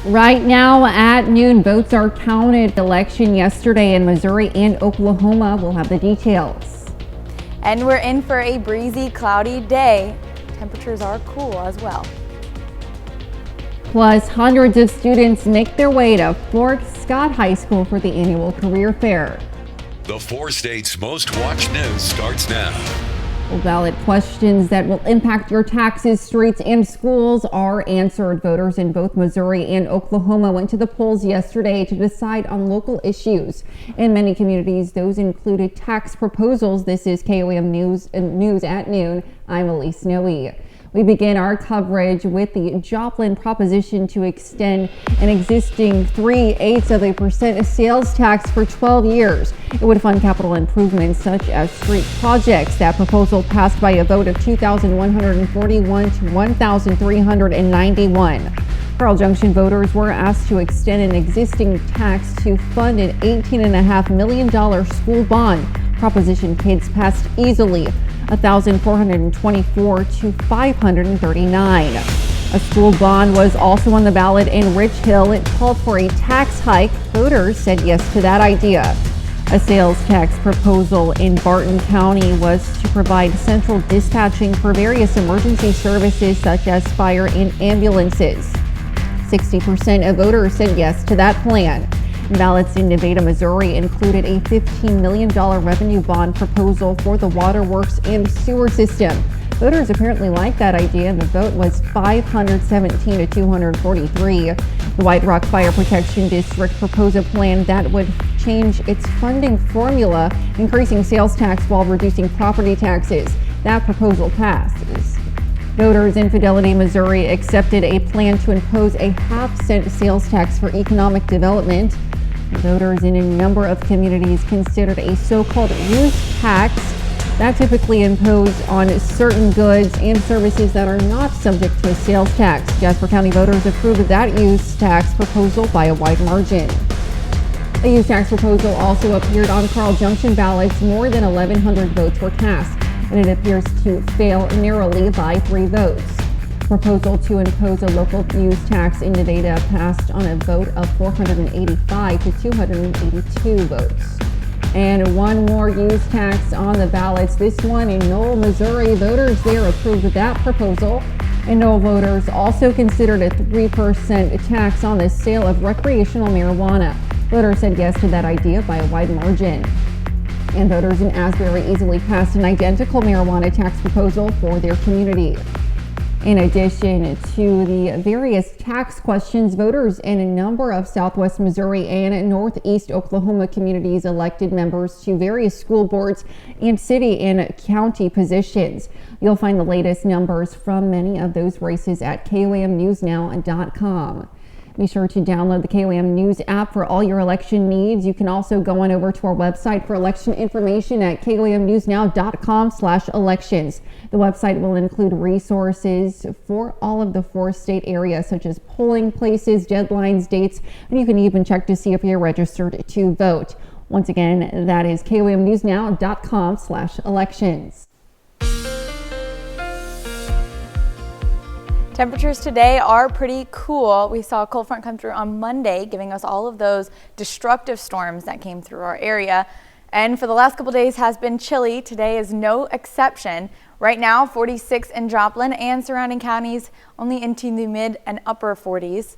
Right now at noon, votes are counted. Election yesterday in Missouri and Oklahoma. We'll have the details. And we're in for a breezy, cloudy day. Temperatures are cool as well. Plus, hundreds of students make their way to Fort Scott High School for the annual career fair. The 4 states' most watched news starts now. Ballot questions that will impact your taxes, streets, and schools are answered. Voters in both Missouri and Oklahoma went to the polls yesterday to decide on local issues. In many communities, those included tax proposals. This is KOAM News at noon. I'm Elise Noe. We begin our coverage with the Joplin proposition to extend an existing 3/8% sales tax for 12 years. It would fund capital improvements such as street projects. That proposal passed by a vote of 2,141 to 1,391. Carl Junction voters were asked to extend an existing tax to fund an $18.5 million school bond. Proposition Kids passed easily, 1,424 to 539. A school bond was also on the ballot in Rich Hill. It called for a tax hike. Voters said yes to that idea. A sales tax proposal in Barton County was to provide central dispatching for various emergency services such as fire and ambulances. 60% of voters said yes to that plan. Ballots in Nevada, Missouri included a $15 million revenue bond proposal for the waterworks and sewer system. Voters apparently liked that idea, and the vote was 517 to 243. The White Rock Fire Protection District proposed a plan that would change its funding formula, increasing sales tax while reducing property taxes. That proposal passes. Voters in Fidelity, Missouri accepted a plan to impose a half-cent sales tax for economic development. Voters in a number of communities considered a so-called use tax that typically imposed on certain goods and services that are not subject to a sales tax. Jasper County voters approved that use tax proposal by a wide margin. A use tax proposal also appeared on Carl Junction ballots. More than 1,100 votes were cast, and it appears to fail narrowly by 3 votes. Proposal to impose a local use tax in Nevada passed on a vote of 485 to 282 votes. And one more use tax on the ballots, this one in Knoll, Missouri. Voters there approved that proposal. And Knoll voters also considered a 3% tax on the sale of recreational marijuana. Voters said yes to that idea by a wide margin. And voters in Asbury easily passed an identical marijuana tax proposal for their community. In addition to the various tax questions, voters in a number of Southwest Missouri and Northeast Oklahoma communities elected members to various school boards and city and county positions. You'll find the latest numbers from many of those races at KOAMnewsnow.com. Be sure to download the KOAM News app for all your election needs. You can also go on over to our website for election information at KOAMnewsnow.com/elections. The website will include resources for all of the 4 state areas, such as polling places, deadlines, dates, and you can even check to see if you're registered to vote. Once again, that is KOAMnewsnow.com/elections. Temperatures today are pretty cool. We saw a cold front come through on Monday, giving us all of those destructive storms that came through our area. And for the last couple days has been chilly. Today is no exception. Right now, 46 in Joplin and surrounding counties, only into the mid and upper 40s.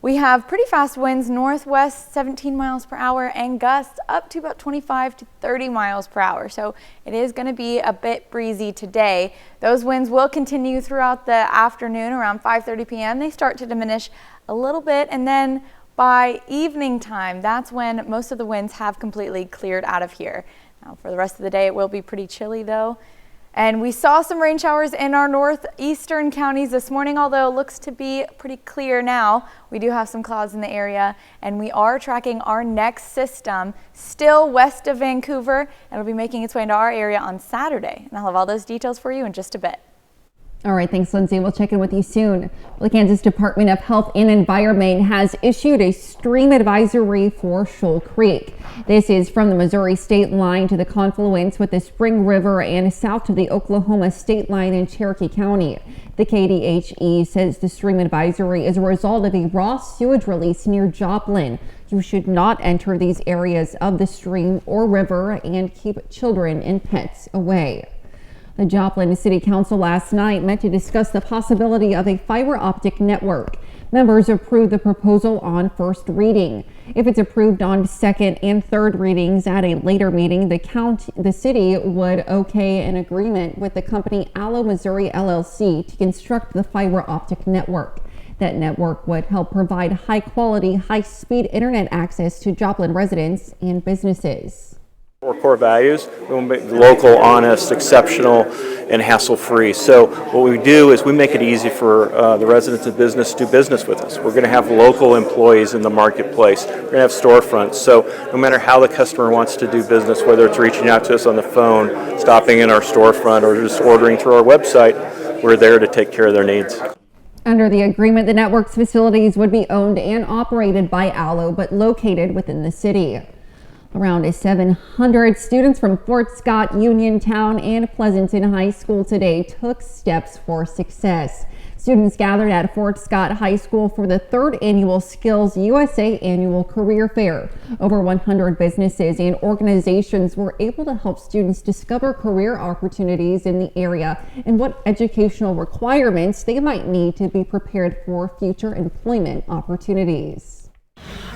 We have pretty fast winds, northwest 17 miles per hour and gusts up to about 25 to 30 miles per hour. So it is going to be a bit breezy today. Those winds will continue throughout the afternoon around 5:30 p.m. They start to diminish a little bit, and then by evening time, that's when most of the winds have completely cleared out of here. Now for the rest of the day, it will be pretty chilly though. And we saw some rain showers in our northeastern counties this morning, although it looks to be pretty clear now. We do have some clouds in the area, and we are tracking our next system still west of Vancouver, and it'll be making its way into our area on Saturday. And I'll have all those details for you in just a bit. All right, thanks, Lindsay. We'll check in with you soon. Well, the Kansas Department of Health and Environment has issued a stream advisory for Shoal Creek. This is from the Missouri state line to the confluence with the Spring River and south to the Oklahoma state line in Cherokee County. The KDHE says the stream advisory is a result of a raw sewage release near Joplin. You should not enter these areas of the stream or river and keep children and pets away. The Joplin City Council last night met to discuss the possibility of a fiber optic network. Members approved the proposal on first reading. If it's approved on second and third readings at a later meeting, the city would okay an agreement with the company Allo Missouri LLC to construct the fiber optic network. That network would help provide high quality, high speed internet access to Joplin residents and businesses. Our core values, we want to make local, honest, exceptional, and hassle-free. So what we do is we make it easy for the residents of business to do business with us. We're going to have local employees in the marketplace. We're going to have storefronts. So no matter how the customer wants to do business, whether it's reaching out to us on the phone, stopping in our storefront, or just ordering through our website, we're there to take care of their needs. Under the agreement, the network's facilities would be owned and operated by Allo, but located within the city. Around 700 students from Fort Scott, Uniontown, and Pleasanton High School today took steps for success. Students gathered at Fort Scott High School for the third annual Skills USA Annual Career Fair. Over 100 businesses and organizations were able to help students discover career opportunities in the area and what educational requirements they might need to be prepared for future employment opportunities.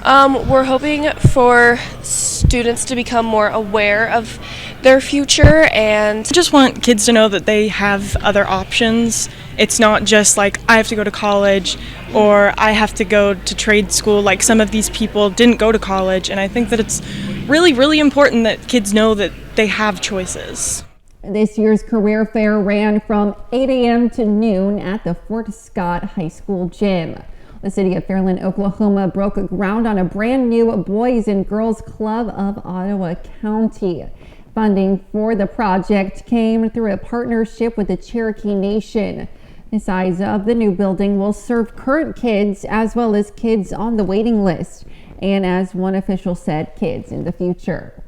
We're hoping for students to become more aware of their future, and I just want kids to know that they have other options. It's not just like I have to go to college or I have to go to trade school. Like some of these people didn't go to college, and I think that it's really, really important that kids know that they have choices. This year's career fair ran from 8 a.m. to noon at the Fort Scott High School gym. The city of Fairland, Oklahoma broke ground on a brand new Boys and Girls Club of Ottawa County. Funding for the project came through a partnership with the Cherokee Nation. The size of the new building will serve current kids as well as kids on the waiting list, and as one official said, kids in the future.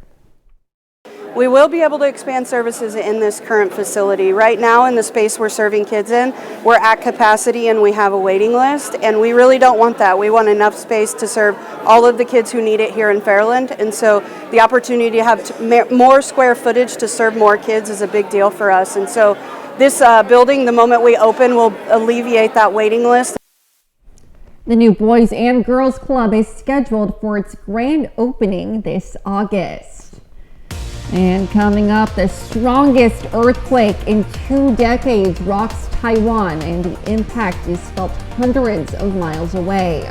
We will be able to expand services in this current facility. Right now, in the space we're serving kids in, we're at capacity and we have a waiting list, and we really don't want that. We want enough space to serve all of the kids who need it here in Fairland, and so the opportunity to have more square footage to serve more kids is a big deal for us. And so this building, the moment we open, will alleviate that waiting list. The new Boys and Girls Club is scheduled for its grand opening this August. And coming up, the strongest earthquake in 2 decades rocks Taiwan, and the impact is felt hundreds of miles away.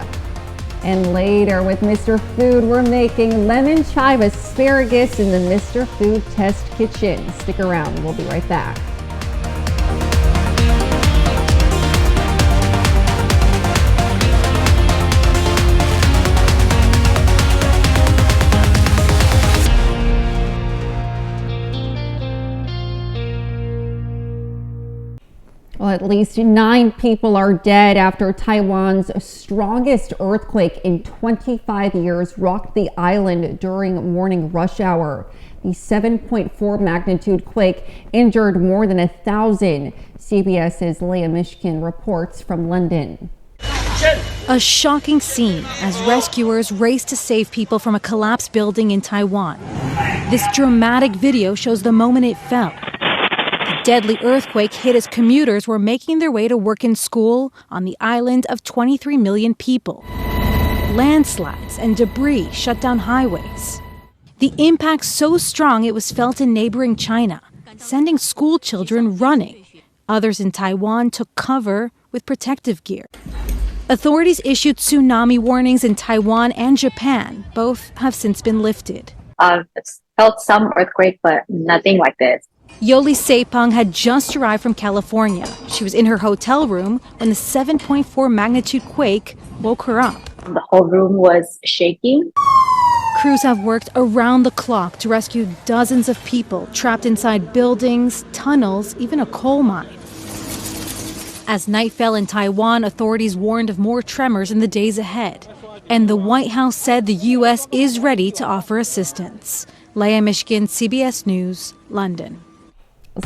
And later with Mr. Food, we're making lemon chive asparagus in the Mr. Food Test Kitchen. Stick around, we'll be right back. Well, at least 9 people are dead after Taiwan's strongest earthquake in 25 years rocked the island during morning rush hour. The 7.4 magnitude quake injured more than 1,000. CBS's Leah Mishkin reports from London. A shocking scene as rescuers race to save people from a collapsed building in Taiwan. This dramatic video shows the moment it fell. The deadly earthquake hit as commuters were making their way to work and school on the island of 23 million people. Landslides and debris shut down highways. The impact so strong it was felt in neighboring China, sending school children running. Others in Taiwan took cover with protective gear. Authorities issued tsunami warnings in Taiwan and Japan. Both have since been lifted. I've felt some earthquake, but nothing like this. Yoli Seipang had just arrived from California. She was in her hotel room when the 7.4 magnitude quake woke her up. The whole room was shaking. Crews have worked around the clock to rescue dozens of people trapped inside buildings, tunnels, even a coal mine. As night fell in Taiwan, authorities warned of more tremors in the days ahead. And the White House said the U.S. is ready to offer assistance. Leah Mishkin, CBS News, London.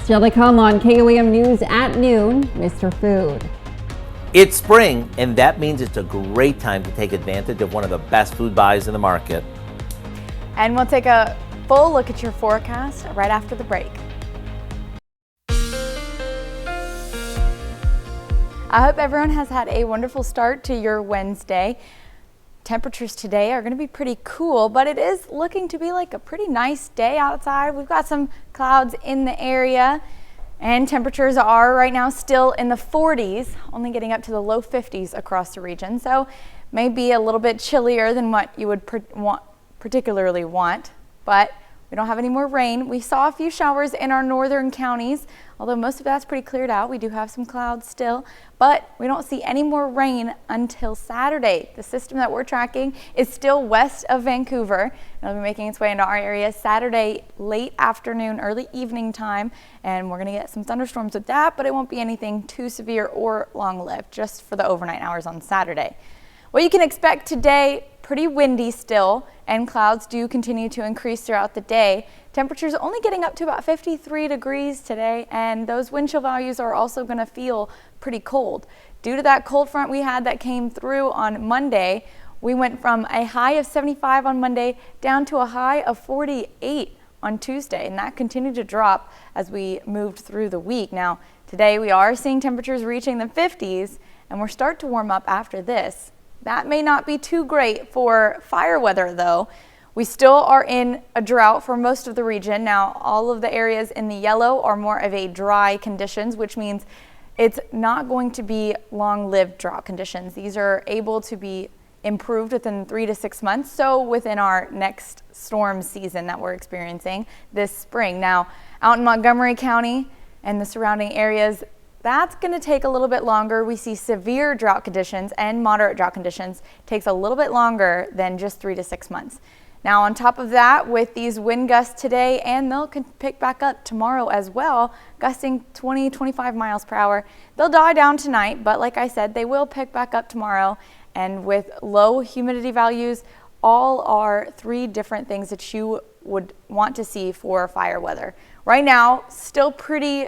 Still to come on KOAM News at noon, Mr. Food. It's spring, and that means it's a great time to take advantage of one of the best food buys in the market. And we'll take a full look at your forecast right after the break. I hope everyone has had a wonderful start to your Wednesday. Temperatures today are going to be pretty cool, but it is looking to be like a pretty nice day outside. We've got some clouds in the area, and temperatures are right now still in the 40s, only getting up to the low 50s across the region. So maybe a little bit chillier than what you would particularly want, but we don't have any more rain. We saw a few showers in our northern counties, although most of that's pretty cleared out. We do have some clouds still, but we don't see any more rain until Saturday. The system that we're tracking is still west of Vancouver. It'll be making its way into our area Saturday late afternoon, early evening time, and we're going to get some thunderstorms with that, but it won't be anything too severe or long-lived, just for the overnight hours on Saturday. What you can expect today, pretty windy still, and clouds do continue to increase throughout the day. Temperatures only getting up to about 53 degrees today, and those wind chill values are also going to feel pretty cold. Due to that cold front we had that came through on Monday, we went from a high of 75 on Monday down to a high of 48 on Tuesday, and that continued to drop as we moved through the week. Now, today we are seeing temperatures reaching the 50s, and we're starting to warm up after this. That may not be too great for fire weather, though. We still are in a drought for most of the region. Now, all of the areas in the yellow are more of a dry conditions, which means it's not going to be long-lived drought conditions. These are able to be improved within 3 to 6 months, so within our next storm season that we're experiencing this spring. Now, out in Montgomery County and the surrounding areas, that's going to take a little bit longer. We see severe drought conditions and moderate drought conditions. Takes a little bit longer than just 3 to 6 months. Now, on top of that, with these wind gusts today, and they'll pick back up tomorrow as well, gusting 20, 25 miles per hour. They'll die down tonight, but like I said, they will pick back up tomorrow. And with low humidity values, all are 3 different things that you would want to see for fire weather. Right now, still pretty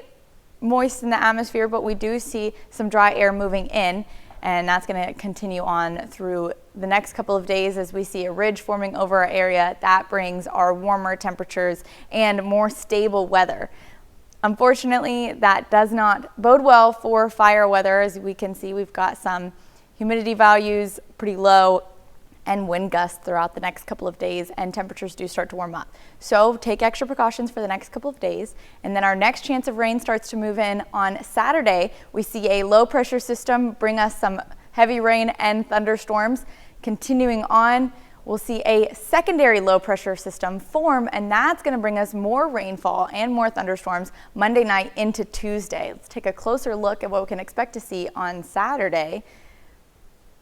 moist in the atmosphere, but we do see some dry air moving in, and that's going to continue on through the next couple of days as we see a ridge forming over our area. That brings our warmer temperatures and more stable weather. Unfortunately, that does not bode well for fire weather. As we can see, we've got some humidity values pretty low and wind gusts throughout the next couple of days, and temperatures do start to warm up. So take extra precautions for the next couple of days. And then our next chance of rain starts to move in on Saturday. We see a low pressure system bring us some heavy rain and thunderstorms. Continuing on, we'll see a secondary low pressure system form, and that's going to bring us more rainfall and more thunderstorms Monday night into Tuesday. Let's take a closer look at what we can expect to see on Saturday.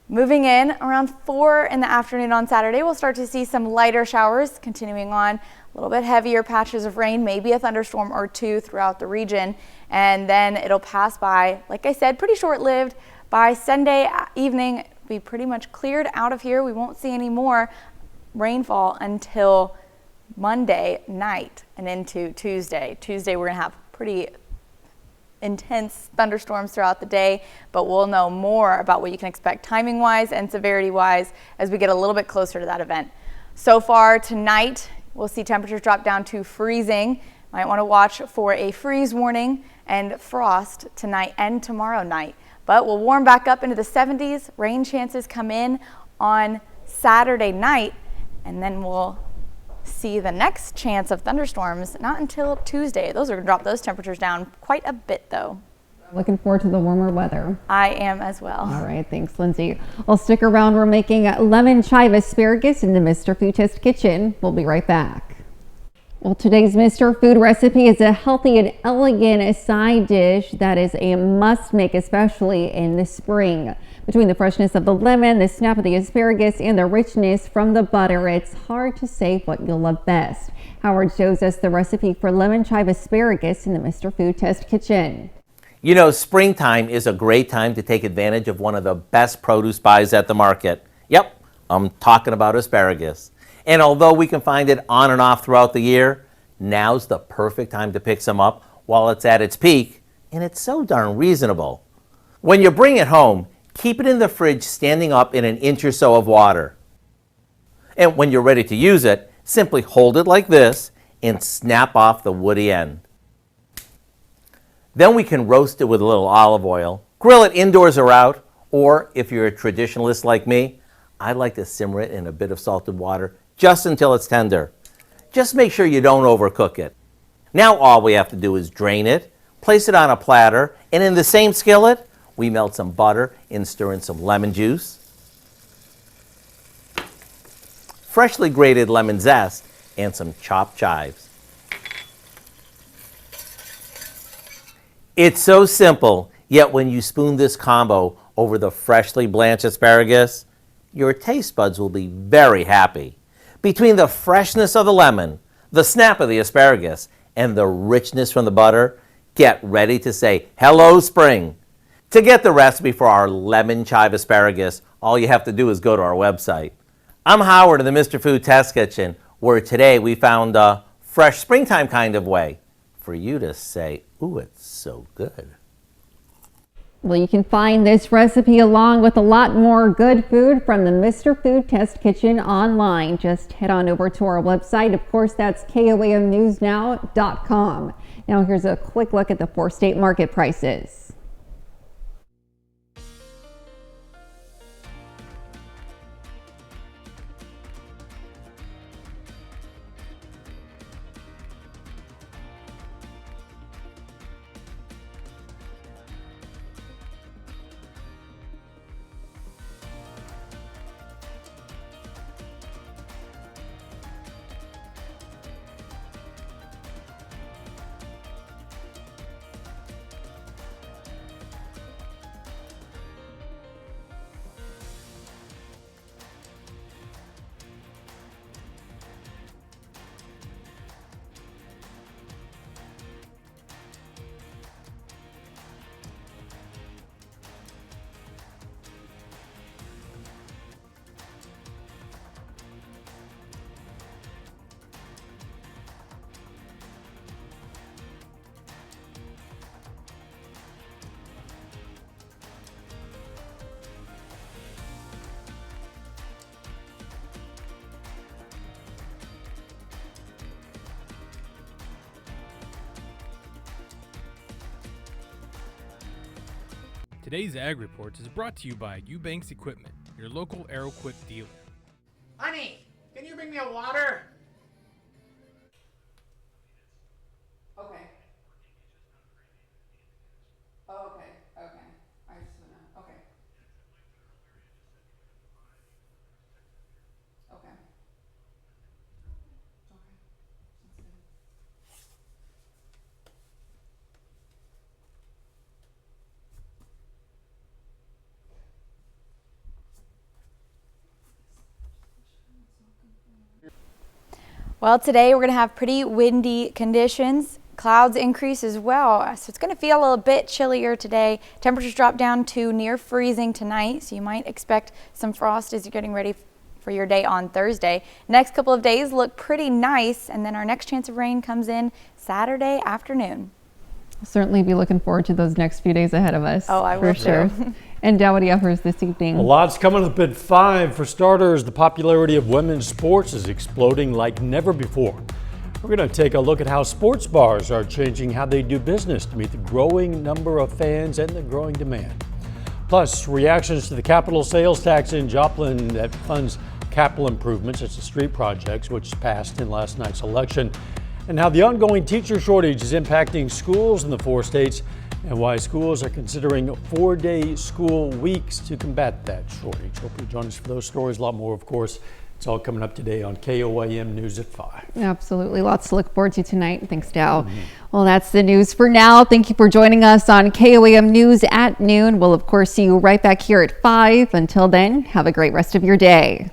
Moving in around 4 in the afternoon on Saturday, we'll start to see some lighter showers. Continuing on, a little bit heavier patches of rain, maybe a thunderstorm or 2 throughout the region, and then it'll pass by, like I said, pretty short-lived. By Sunday evening, it'll be pretty much cleared out of here. We won't see any more rainfall until Monday night and into Tuesday. Tuesday, we're going to have pretty intense thunderstorms throughout the day, but we'll know more about what you can expect timing-wise and severity-wise as we get a little bit closer to that event. So far tonight, we'll see temperatures drop down to freezing. Might want to watch for a freeze warning and frost tonight and tomorrow night, but we'll warm back up into the 70s. Rain chances come in on Saturday night, and then we'll see the next chance of thunderstorms not until Tuesday. Those are going to drop those temperatures down quite a bit, though. Looking forward to the warmer weather. I am as well. All right, thanks, Lindsay. Well, stick around. We're making lemon chive asparagus in the Mr. Food Test kitchen. We'll be right back. Well, today's Mr. Food recipe is a healthy and elegant side dish that is a must-make, especially in the spring. Between the freshness of the lemon, the snap of the asparagus, and the richness from the butter, it's hard to say what you'll love best. Howard shows us the recipe for lemon chive asparagus in the Mr. Food Test kitchen. You know, springtime is a great time to take advantage of one of the best produce buys at the market. Yep, I'm talking about asparagus. And although we can find it on and off throughout the year, now's the perfect time to pick some up while it's at its peak, and it's so darn reasonable. When you bring it home, keep it in the fridge standing up in an inch or so of water. And when you're ready to use it, simply hold it like this and snap off the woody end. Then we can roast it with a little olive oil, grill it indoors or out, or if you're a traditionalist like me, I like to simmer it in a bit of salted water just until it's tender. Just make sure you don't overcook it. Now all we have to do is drain it, place it on a platter, and in the same skillet, we melt some butter and stir in some lemon juice, freshly grated lemon zest, and some chopped chives. It's so simple, yet when you spoon this combo over the freshly blanched asparagus, your taste buds will be very happy. Between the freshness of the lemon, the snap of the asparagus, and the richness from the butter, get ready to say hello spring. To get the recipe for our lemon chive asparagus, all you have to do is go to our website. I'm Howard in the Mr. Food Test Kitchen, where today we found a fresh springtime kind of way for you to say, ooh, it's so good. Well, you can find this recipe along with a lot more good food from the Mr. Food Test Kitchen online. Just head on over to our website. Of course, that's KOAMnewsnow.com. Now here's a quick look at the 4-state market prices. Today's Ag Report is brought to you by Eubanks Equipment, your local AeroQuick dealer. Honey, can you bring me a water? Okay. Oh, okay, okay. I just wanna, okay. Okay. Okay. Well, today we're going to have pretty windy conditions. Clouds increase as well, so it's going to feel a little bit chillier today. Temperatures drop down to near freezing tonight, so you might expect some frost as you're getting ready for your day on Thursday. Next couple of days look pretty nice, and then our next chance of rain comes in Saturday afternoon. I'll certainly be looking forward to those next few days ahead of us. Oh, I will for sure. And Dow, what do you have for us this evening? A lot's coming up at 5. For starters, the popularity of women's sports is exploding like never before. We're going to take a look at how sports bars are changing how they do business to meet the growing number of fans and the growing demand. Plus, reactions to the capital sales tax in Joplin that funds capital improvements, such as street projects, which passed in last night's election, and how the ongoing teacher shortage is impacting schools in the 4 states, and why schools are considering 4-day school weeks to combat that shortage. Hope you join us for those stories. A lot more, of course. It's all coming up today on KOAM News at 5. Absolutely. Lots to look forward to tonight. Thanks, Dow. Well, that's the news for now. Thank you for joining us on KOAM News at noon. We'll, of course, see you right back here at 5. Until then, have a great rest of your day.